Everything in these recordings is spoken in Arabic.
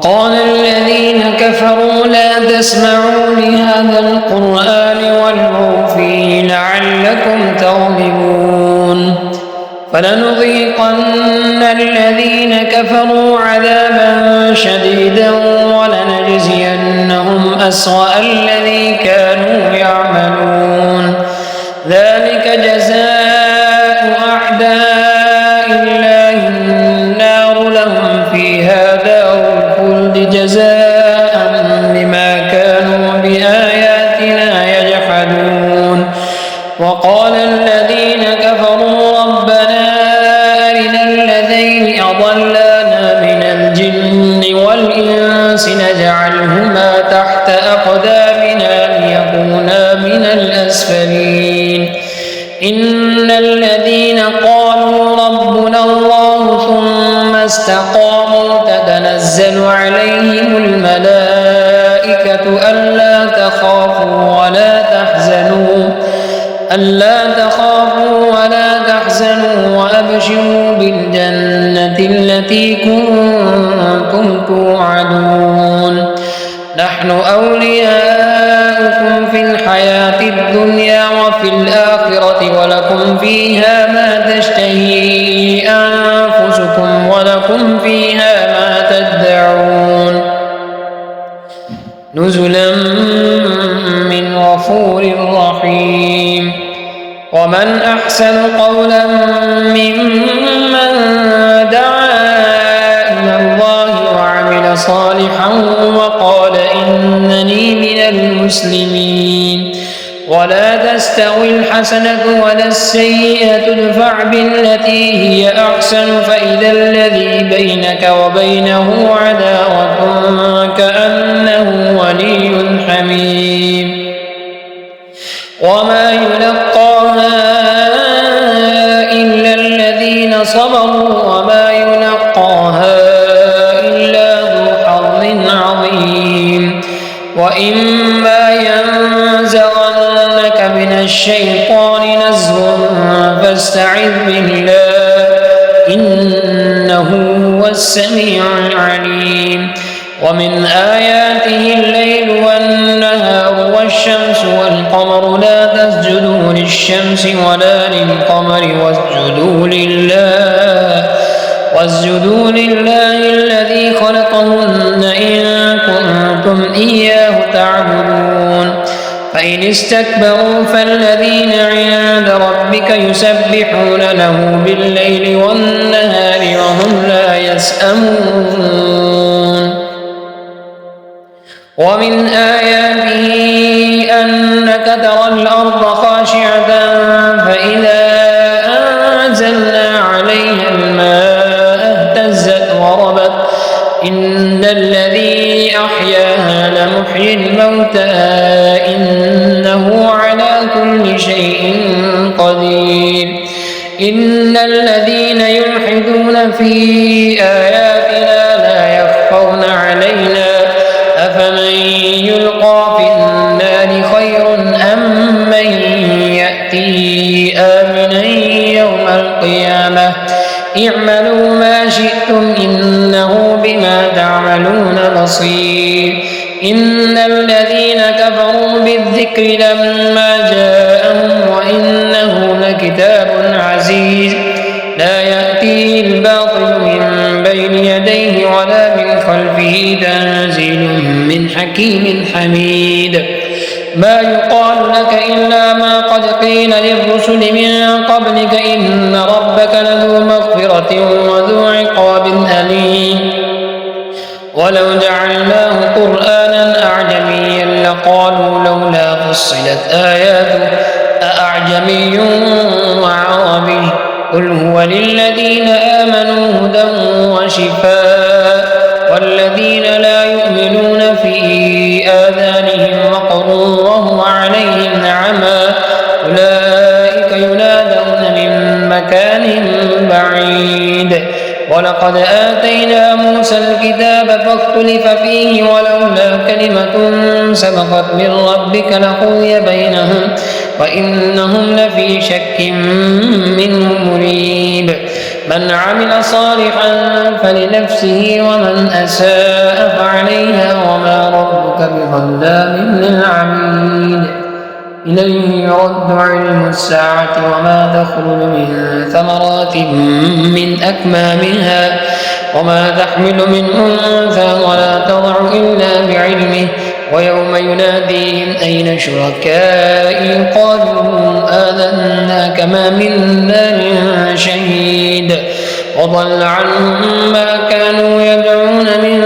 وقال الذين كفروا لا تسمعوا لهذا القرآن والغوا فيه لعلكم تغلبون فلنذيقن الذين كفروا عذابا شديدا ولنجزينهم أسوأ الذي كانوا يعملون ذلك جزاء أعداء الله النار لهم فيها دار الخلد جزاء بما كانوا بآياتنا يجحدون وقال الذين كفروا ربنا أرنا الذين أضلانا من الجن والإنس نجعلهما تحت أقدامنا ليكونا من الأسفلين إن الذين قالوا ربنا الله ثم استقاموا تتنزل عليهم الملائكة ألا تخافوا ولا تحزنوا وأبشروا بالجنة التي كنتم توعدون نحن أولياؤكم في الحياة الدنيا وفي الآخرة ولكم فيها ما تشتهي أنفسكم ولكم فيها ما تدعون نزلا من غفور رحيم ومن أحسن قولا ممن دعا إلى الله وعمل صالحا وقال إنني من المسلمين ولا تستوي الحسنة ولا السيئة ادفع بالتي هي أحسن فإذا الذي بينك وبينه عداوة كأنه ولي حميم وما يلقاها إلا الذين صبروا وما يلقاها إلا ذو حظ عظيم وإما ينزغنك من الشيطان نزغ فاستعذ بالله إنه هو السميع العليم ومن آياته الليل والنهار والشمس والقمر لا تسجدوا للشمس ولا للقمر واسجدوا لله الذي خلقهن إن كنتم إياه تعبدون فإن استكبروا فالذين عند ربك يسبحون له بالليل والنهار وهم لا يسأمون ومن آياته أنك ترى الأرض خاشعة فإذا أنزلنا عليها الماء اهتزت وربت إن الذي أحياها لمحيي الموتى إنه على كل شيء قدير إن الذين يلحدون في آياتنا لا يخفون علينا أفمن يلقى في النار خير أم من يأتي آمنا يوم القيامة اعملوا ما شئتم إنه بما تعملون بصير إن الذين كفروا بالذكر لما جاءهم وإنه لكتاب عزيز لا يأتيه الباطل من بين يديه ولا من خلفه تنزيل من حكيم حميد ما يقال لك إلا ما قد قيل للرسل من قبلك إن ربك لذو مغفرة وذو عقاب أليم ولو جعلناه قرآنا أعجميا لقالوا لولا فصلت آياته أأعجمي وعربي قل هو للذين آمنوا هدى وشفاء والذين لا يؤمنون في آذانهم وقر وهو عليهم عمى أولئك ينادون من مكان بعيد ولقد آتينا موسى الكتاب فاختلف فيه ولولا كلمة سبقت من ربك لقضي بينهم وإنهم لفي شك منه مريب من عمل صالحا فلنفسه ومن أساء فعليها وما ربك بظلام للعبيد إليه يرد علم الساعة وما تخرج من ثمرات من أكمامها وما تحمل من أنثى ولا تضع إلا بعلمه ويوم يناديهم أين شركائي قالوا آذناك ما منا من شهيد وضل عنهم ما كانوا يدعون من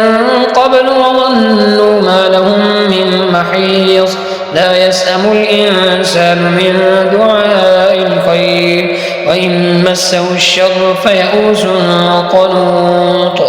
قبل وظنوا ما لهم من محيص لا يسأم الإنسان من دعاء الخير وإن مسه الشر فيئوس قنوط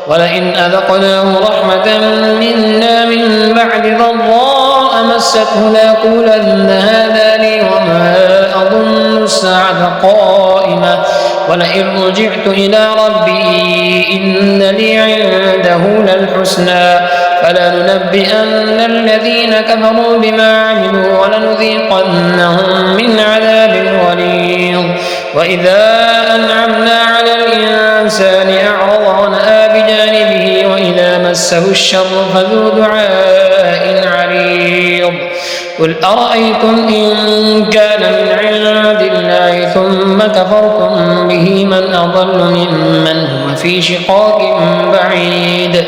ولئن أذقناه رحمة منا من بعد ضراء مسته ليقولن هذا لي وما أظن الساعة قائمة ولئن رجعت إلى ربي إن لي عنده للحسنى فلننبئن الذين كفروا بما عملوا ولنذيقنهم من عذاب غليظ وإذا أنعمنا على الإنسان أعرض ونأى بجانبه وإذا مسه الشر فذو دعاء عريض قل أرأيتم إن كان من عند الله ثم كفرتم به من أضل ممن هو في شقاق بعيد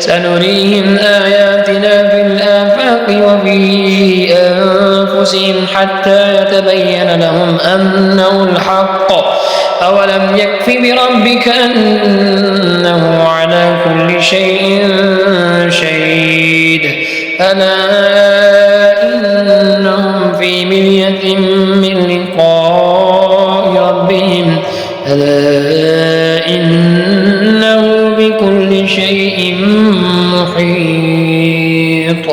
سنريهم آياتنا في الآفاق وفي أنفسهم حتى يتبين لهم أنه الحق أولم يكف بربك أنه على كل شيء شهيد ألا إنهم في مرية من لقاء ربهم ألا إنه بكل شيء محيط.